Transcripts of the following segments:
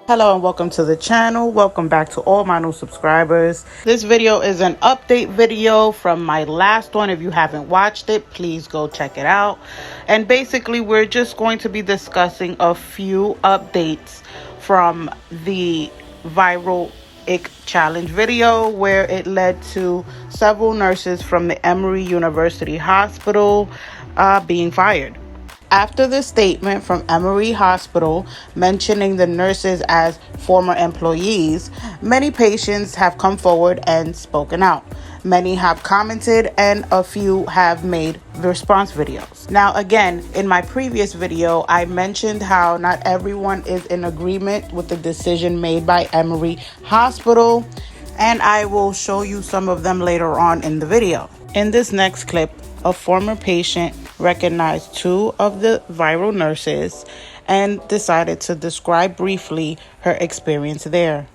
Hello and welcome to the channel. Welcome back to all my new subscribers. This video is an update video from my last one. If you haven't watched it, please go check it out. And basically, we're just going to be discussing a few updates from the viral Ick challenge video, where it led to several nurses from the Emory University Hospital being fired. After the statement from Emory Hospital mentioning the nurses as former employees, many patients have come forward and spoken out. Many have commented and a few have made response videos. Now, again, in my previous video, I mentioned how not everyone is in agreement with the decision made by Emory Hospital, and I will show you some of them later on in the video. In this next clip, a former patient recognized two of the viral nurses and decided to describe briefly her experience there.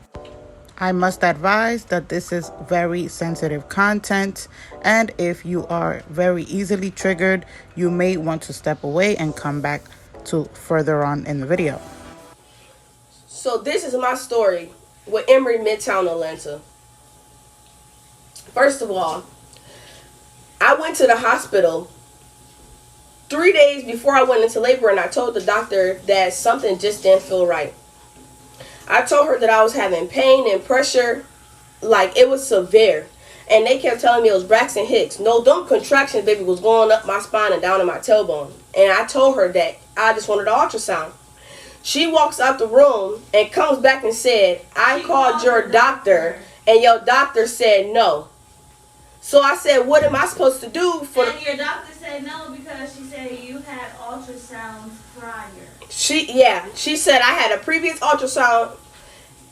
I must advise that this is very sensitive content, and if you are very easily triggered, you may want to step away and come back to further on in the video. So this is my story with Emory Midtown Atlanta. First of all, I went to the hospital 3 days before I went into labor, and I told the doctor that something just didn't feel right. I told her that I was having pain and pressure, like it was severe. And they kept telling me it was Braxton Hicks. No, them contractions, baby, was going up my spine and down in my tailbone. And I told her that I just wanted an ultrasound. She walks out the room and comes back and said, I called your doctor, and your doctor said no. So I said, what am I supposed to do for... And your doctor said no because she said you had ultrasounds prior. She said I had a previous ultrasound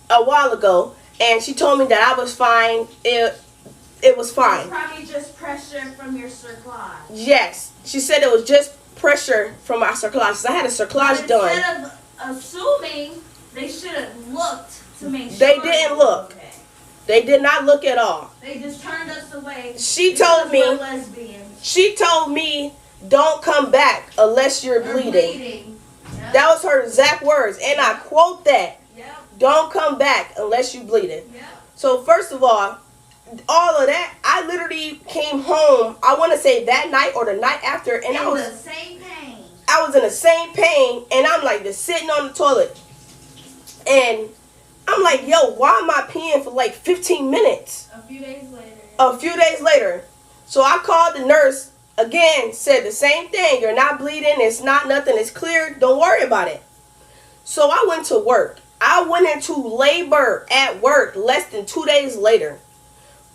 a while ago, and she told me that I was fine. It was fine. It's probably just pressure from your cerclage. Yes, she said it was just pressure from my cerclage. I had a cerclage done. Instead of assuming, they should have looked to make sure. They didn't look. Okay. They did not look at all. They just turned us away. She told me. We're lesbians. She told me, don't come back unless you're bleeding. Yep. That was her exact words, and I quote that. Yep. Don't come back unless you bleeding. Yep. So first of all of that, I literally came home, I want to say that night or the night after, and I was the same pain. I was in the same pain, and I'm like just sitting on the toilet, and I'm like, yo, why am I peeing for like 15 minutes? A few days later. So I called the nurse again, said the same thing. You're not bleeding. It's not nothing. It's clear. Don't worry about it. So I went to work. I went into labor at work less than 2 days later.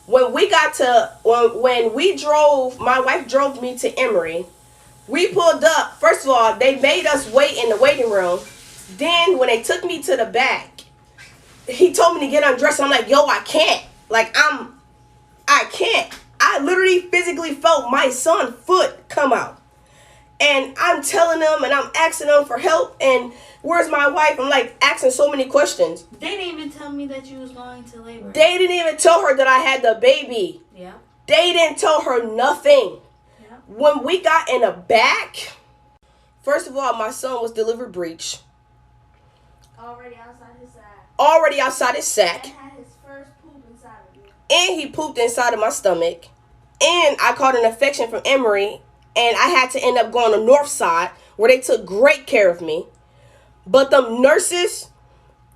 When we drove, my wife drove me to Emory. We pulled up. First of all, they made us wait in the waiting room. Then when they took me to the back, he told me to get undressed. I'm like, yo, I can't. I can't. I literally physically felt my son's foot come out. And I'm telling them and I'm asking them for help. And where's my wife? I'm like asking so many questions. They didn't even tell me that you was going to labor. They didn't even tell her that I had the baby. Yeah. They didn't tell her nothing. Yeah. When we got in the back, first of all, my son was delivered breech. Already outside his sack. And had his first poop inside of you. And he pooped inside of my stomach. And I caught an infection from Emory. And I had to end up going to North Side, where they took great care of me. But the nurses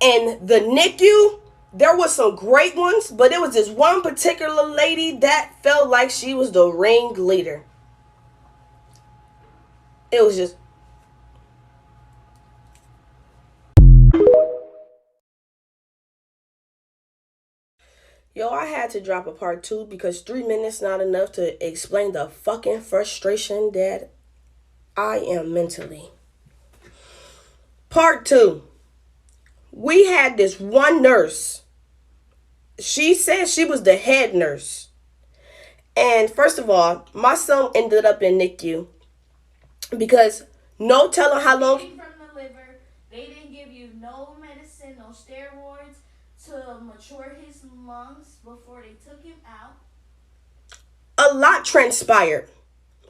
and the NICU, there was some great ones. But there was this one particular lady that felt like she was the ringleader. It was just... Yo, I had to drop a part 2 because 3 minutes not enough to explain the fucking frustration that I am mentally. Part 2. We had this one nurse. She said she was the head nurse. And first of all, my son ended up in NICU because no telling how long... From the liver, they didn't give you no medicine, no steroids to mature his lungs before they took him out. A lot transpired.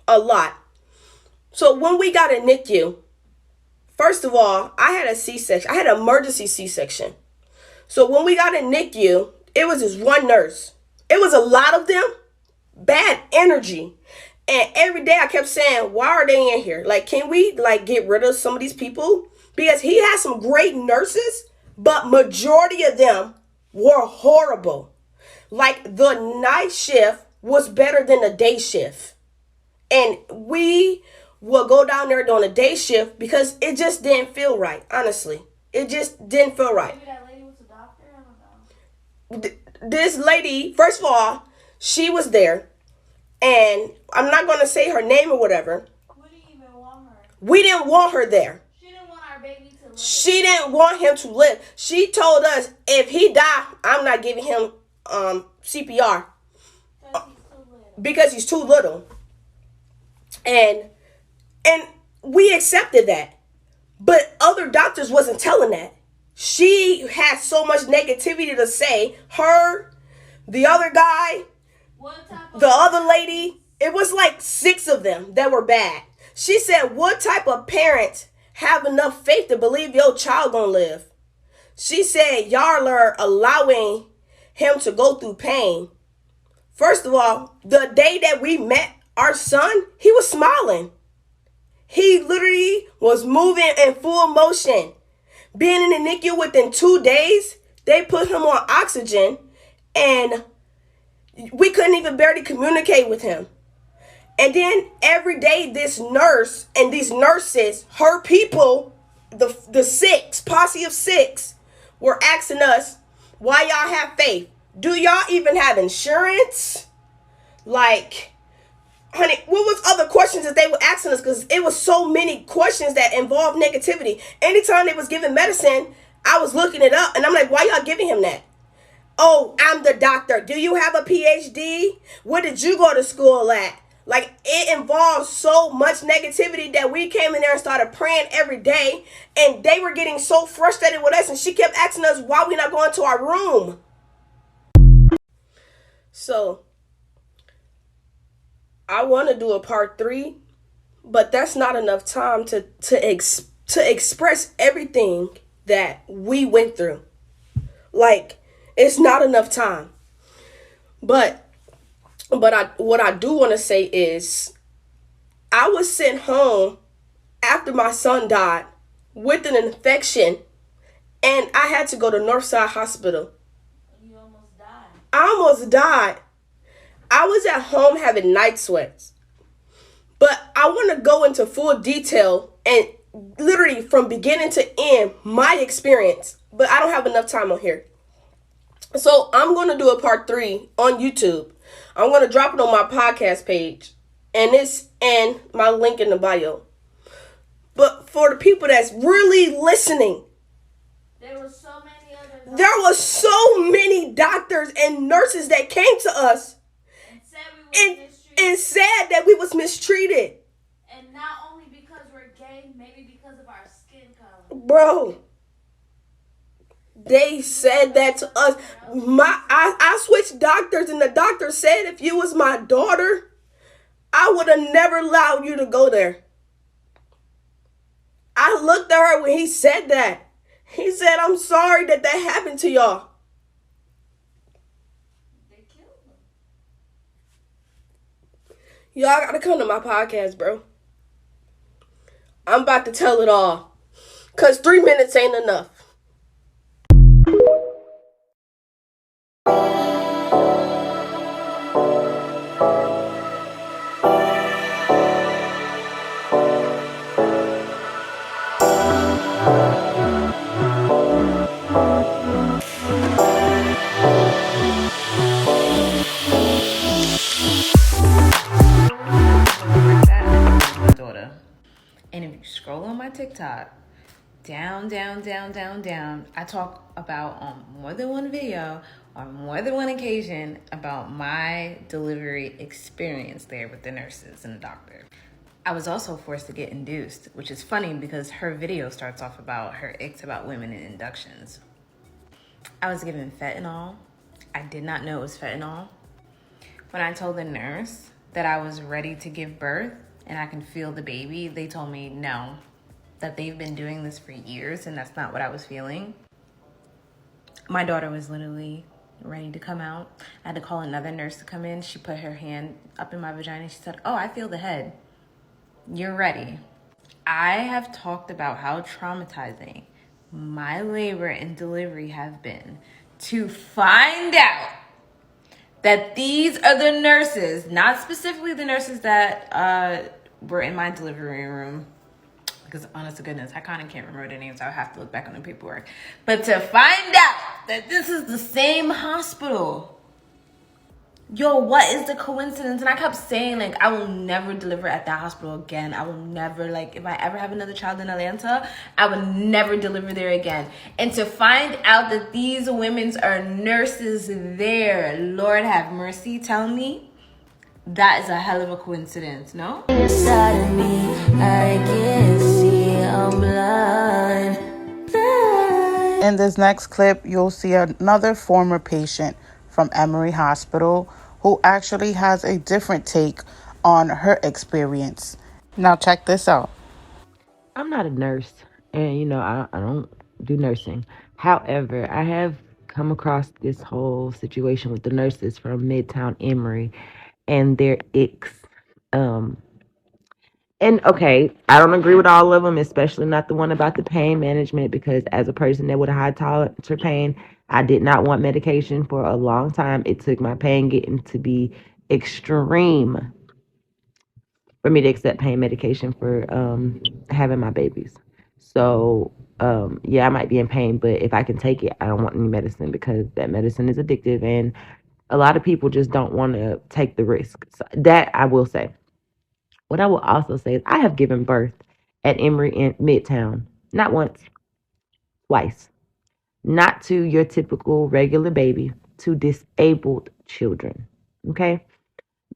A lot. So when we got in NICU, First of all, I had a C-section. I had an emergency C-section. So when we got in NICU, it was just one nurse. It was a lot of them, bad energy. And every day I kept saying, why are they in here? Like, can we like get rid of some of these people? Because he had some great nurses, but majority of them were horrible. Like the night shift was better than the day shift. And we will go down there during the day shift because it just didn't feel right, honestly. It just didn't feel right. Maybe that lady was a doctor? I don't know. This lady, first of all, she was there. And I'm not going to say her name or whatever. We didn't even want her. We didn't want her there. She didn't want our baby to live. She didn't want him to live. She told us, if he die, I'm not giving him CPR. Because he's too little. And we accepted that. But other doctors wasn't telling that. She had so much negativity to say. Her, the other guy, the other lady, it was like 6 of them that were bad. She said, what type of parents have enough faith to believe your child gonna live? She said, y'all are allowing him to go through pain. First of all, the day that we met our son, he was smiling. He literally was moving in full motion. Being in the NICU within 2 days, they put him on oxygen and we couldn't even barely communicate with him. And then every day this nurse and these nurses, her people, the 6, posse of 6, were asking us, why y'all have faith? Do y'all even have insurance? Like, honey, what was other questions that they were asking us? Because it was so many questions that involved negativity. Anytime they was giving medicine, I was looking it up and I'm like, why y'all giving him that? Oh, I'm the doctor. Do you have a PhD? Where did you go to school at? Like, it involves so much negativity that we came in there and started praying every day. And they were getting so frustrated with us. And she kept asking us why we not going to our room. So, I want to do a part 3. But that's not enough time to express everything that we went through. Like, it's not enough time. But what I do want to say is I was sent home after my son died with an infection and I had to go to Northside Hospital. You almost died. I almost died. I was at home having night sweats. But I want to go into full detail and literally from beginning to end my experience. But I don't have enough time on here. So I'm going to do a part 3 on YouTube. I'm going to drop it on my podcast page. And it's in my link in the bio. But for the people that's really listening, there were so many doctors and nurses that came to us and said that we was mistreated. And not only because we're gay, maybe because of our skin color. Bro. They said that to us. I switched doctors and the doctor said if you was my daughter, I would have never allowed you to go there. I looked at her when he said that. He said, I'm sorry that happened to y'all. They killed him. Y'all gotta come to my podcast, bro. I'm about to tell it all. Cause 3 minutes ain't enough. And if you scroll on my TikTok, down, I talk about on more than one video, on more than one occasion, about my delivery experience there with the nurses and the doctor. I was also forced to get induced, which is funny because her video starts off about her icks about women in inductions. I was given fentanyl. I did not know it was fentanyl. When I told the nurse that I was ready to give birth and I can feel the baby, they told me no. that they've been doing this for years, and that's not what I was feeling. My daughter was literally ready to come out. I had to call another nurse to come in. She put her hand up in my vagina. She said, "Oh, I feel the head. You're ready." I have talked about how traumatizing my labor and delivery have been, to find out that these are the nurses, not specifically the nurses that were in my delivery room, because honest to goodness, I kind of can't remember their names. I'll have to look back on the paperwork. But to find out that this is the same hospital. Yo, what is the coincidence? And I kept saying, like, I will never deliver at that hospital again. I will never, like, if I ever have another child in Atlanta, I would never deliver there again. And to find out that these women are nurses there, Lord have mercy, tell me, that is a hell of a coincidence, no? Inside of me, I can see I'm blind. In this next clip, you'll see another former patient from Emory Hospital who actually has a different take on her experience. Now check this out. I'm not a nurse, and I don't do nursing. However, I have come across this whole situation with the nurses from Midtown Emory and their icks. Um, and okay, I don't agree with all of them, especially not the one about the pain management, because as a person that with a high tolerance for pain, I did not want medication for a long time. It took my pain getting to be extreme for me to accept pain medication for having my babies. So yeah, I might be in pain, but if I can take it, I don't want any medicine because that medicine is addictive, and a lot of people just don't want to take the risk. So that I will say. What I will also say is I have given birth at Emory in Midtown, not once, twice. Not to your typical regular baby, to disabled children. Okay?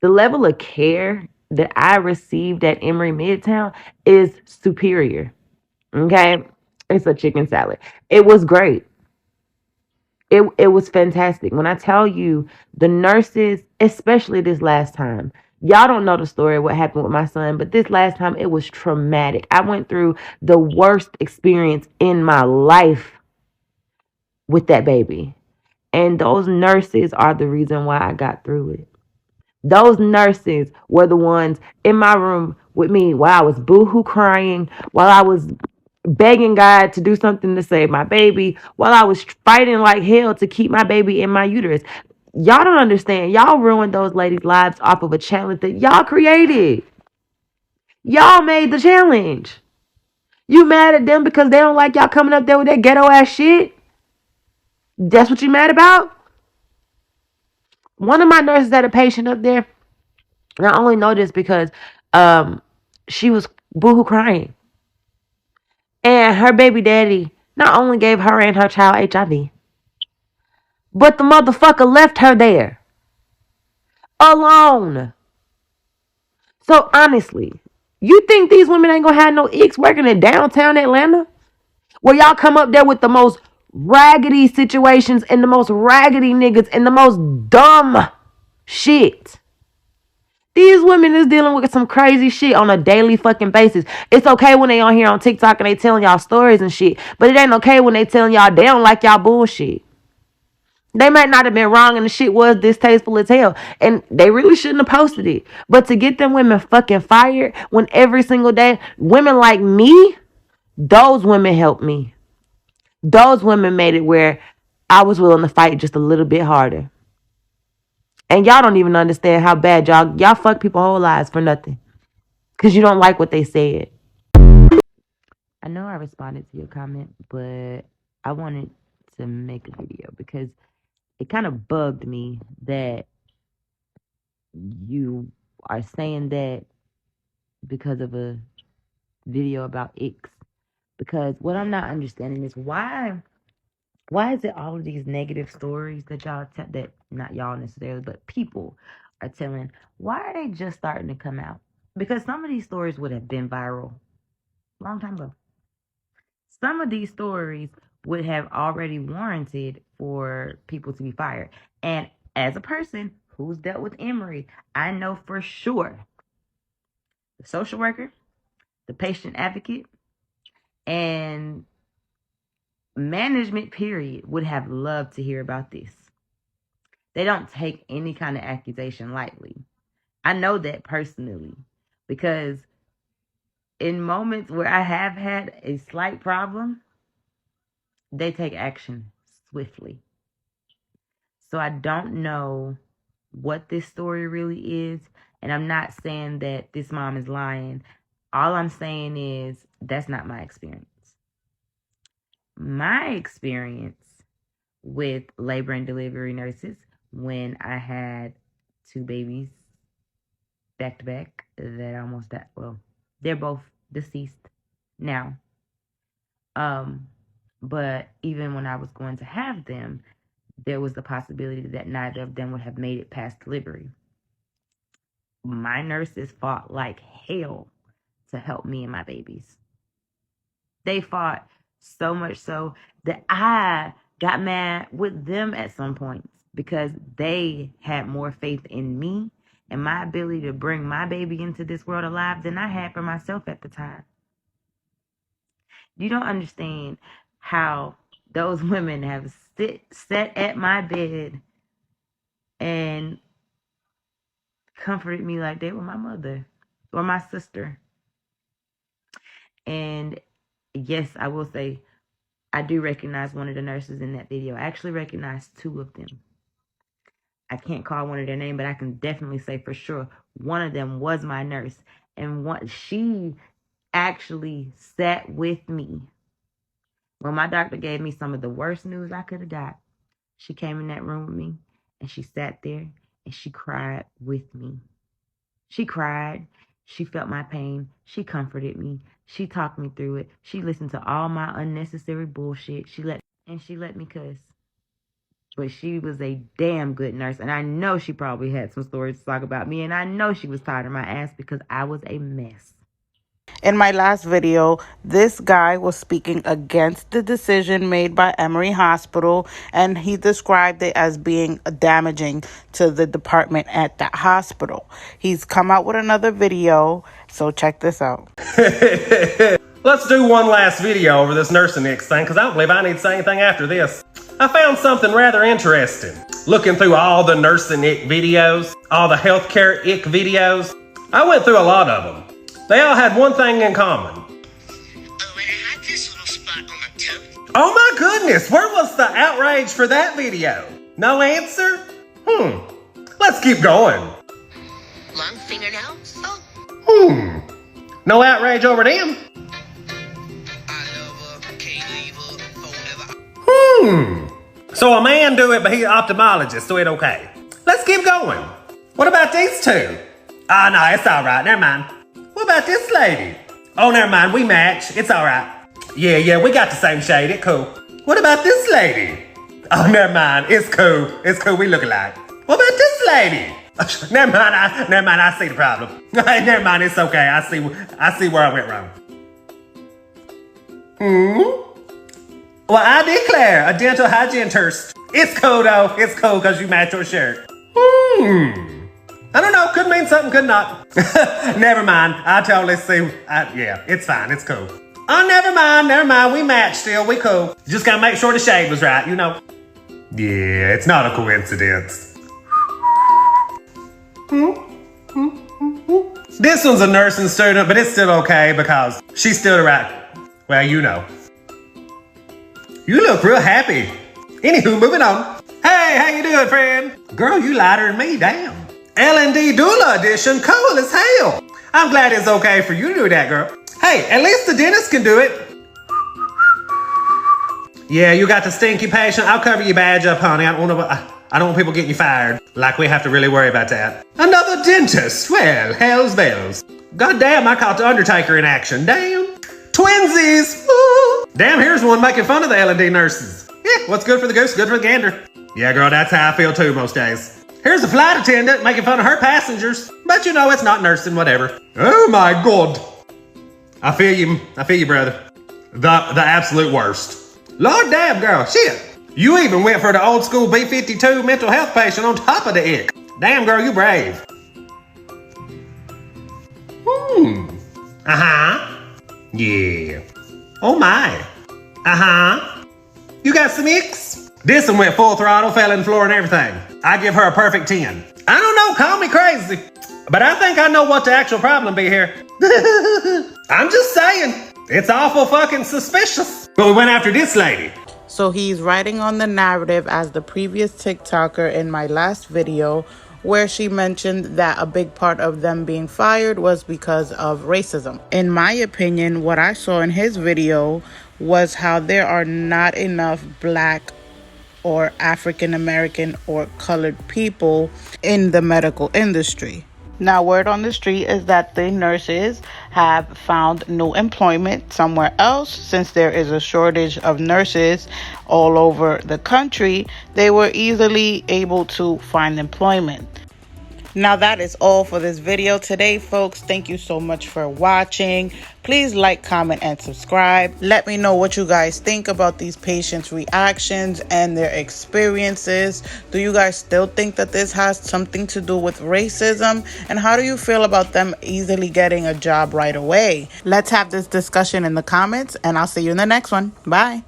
The level of care that I received at Emory Midtown is superior. Okay? It's a chicken salad. It was great. It was fantastic. When I tell you the nurses, especially this last time, y'all don't know the story of what happened with my son, but this last time it was traumatic. I went through the worst experience in my life with that baby. And those nurses are the reason why I got through it. Those nurses were the ones in my room with me while I was boohoo crying, while I was begging God to do something to save my baby, while I was fighting like hell to keep my baby in my uterus. Y'all don't understand. Y'all ruined those ladies' lives off of a challenge that y'all created. Y'all made the challenge. You mad at them because they don't like y'all coming up there with that ghetto ass shit? That's what you mad about? One of my nurses had a patient up there, and I only know this because she was boohoo crying. And her baby daddy not only gave her and her child HIV, but the motherfucker left her there alone. So honestly, you think these women ain't gonna have no icks working in downtown Atlanta? Where y'all come up there with the most raggedy situations and the most raggedy niggas and the most dumb shit. These women is dealing with some crazy shit on a daily fucking basis. It's okay when they on here on TikTok and they telling y'all stories and shit, but it ain't okay when they telling y'all they don't like y'all bullshit. They might not have been wrong and the shit was distasteful as hell. And they really shouldn't have posted it. But to get them women fucking fired when every single day, women like me, those women helped me. Those women made it where I was willing to fight just a little bit harder. And y'all don't even understand how bad y'all fuck people whole lives for nothing. Because you don't like what they said. I know I responded to your comment, but I wanted to make a video because it kind of bugged me that you are saying that because of a video about X. Because what I'm not understanding is why is it all of these negative stories that that not y'all necessarily, but people are telling? Why are they just starting to come out? Because some of these stories would have been viral a long time ago. Some of these stories would have already warranted for people to be fired. And as a person who's dealt with Emory, I know for sure the social worker, the patient advocate, And management, period, would have loved to hear about this. They don't take any kind of accusation lightly. I know that personally because in moments where I have had a slight problem, they take action swiftly. So I don't know what this story really is. And I'm not saying that this mom is lying. All I'm saying is that's not my experience. My experience with labor and delivery nurses when I had two babies back to back that almost died. Well, they're both deceased now. But even when I was going to have them, there was the possibility that neither of them would have made it past delivery. My nurses fought like hell to help me and my babies. They fought so much so that I got mad with them at some points because they had more faith in me and my ability to bring my baby into this world alive than I had for myself at the time. You don't understand how those women have sat at my bed and comforted me like they were my mother or my sister. And yes, I will say, I do recognize one of the nurses in that video. I actually recognize two of them. I can't call one of their name, but I can definitely say for sure one of them was my nurse. And she actually sat with me. When my doctor gave me some of the worst news I could have got, she came in that room with me and she sat there and she cried with me. She cried. She felt my pain. She comforted me. She talked me through it. She listened to all my unnecessary bullshit. She let me cuss. But she was a damn good nurse. And I know she probably had some stories to talk about me. And I know she was tired of my ass because I was a mess. In my last video, this guy was speaking against the decision made by Emory Hospital, and he described it as being damaging to the department at that hospital. He's come out with another video, so check this out. Let's do one last video over this nursing X thing, because I don't believe I need to say anything after this. I found something rather interesting. Looking through all the nursing ick videos, all the healthcare ick videos, I went through a lot of them. They all had one thing in common. Oh, and it had this little spot on my toe. Oh my goodness, where was the outrage for that video? No answer? Let's keep going. Long fingernails? Oh. No outrage over them? I love her, can't leave her, forever. So a man do it, but he's an ophthalmologist, so it okay. Let's keep going. What about these two? Ah, no, it's all right. Never mind. What about this lady? Oh, never mind. We match. It's all right. Yeah, we got the same shade. It's cool. What about this lady? Oh, never mind. It's cool. It's cool. We look alike. What about this lady? Never mind. I see the problem. Never mind. It's okay. I see where I went wrong. Well, I declare a dental hygienist. It's cool though. It's cool because you match your shirt. I don't know. Could mean something, could not. Never mind. I totally see. Yeah, it's fine. It's cool. Oh, never mind. We match still. We cool. Just gotta make sure the shade was right, you know. Yeah, it's not a coincidence. This one's a nursing student, but it's still okay because she's still the right. Well, you know. You look real happy. Anywho, moving on. Hey, how you doing, friend? Girl, you lighter than me, damn. L&D Doula Edition, cool as hell. I'm glad it's okay for you to do that, girl. Hey, at least the dentist can do it. Yeah, you got the stinky patient. I'll cover your badge up, honey. I don't want people getting you fired. Like we have to really worry about that. Another dentist. Well, hell's bells. God damn, I caught the Undertaker in action. Damn. Twinsies. Ooh. Damn, here's one making fun of the L&D nurses. Yeah, what's good for the goose, good for the gander. Yeah, girl, that's how I feel too most days. Here's a flight attendant making fun of her passengers. But you know, it's not nursing, whatever. Oh my God. I feel you, brother. The absolute worst. Lord damn, girl, shit. You even went for the old school B-52 mental health patient on top of the ick. Damn, girl, you brave. Uh-huh. Yeah. Oh my. Uh-huh. You got some icks? This one went full throttle, fell in the floor and everything. I give her a perfect 10. I don't know, call me crazy, but I think I know what the actual problem be here. I'm just saying, it's awful fucking suspicious. But we went after this lady. So he's writing on the narrative as the previous TikToker in my last video, where she mentioned that a big part of them being fired was because of racism. In my opinion, what I saw in his video was how there are not enough Black or African American or colored people in the medical industry. Now, word on the street is that the nurses have found new employment somewhere else. Since there is a shortage of nurses all over the country, they were easily able to find employment. Now that is all for this video today, folks. Thank you so much for watching. Please like, comment, and subscribe. Let me know what you guys think about these patients' reactions and their experiences. Do you guys still think that this has something to do with racism? And how do you feel about them easily getting a job right away? Let's have this discussion in the comments, and I'll see you in the next one. Bye.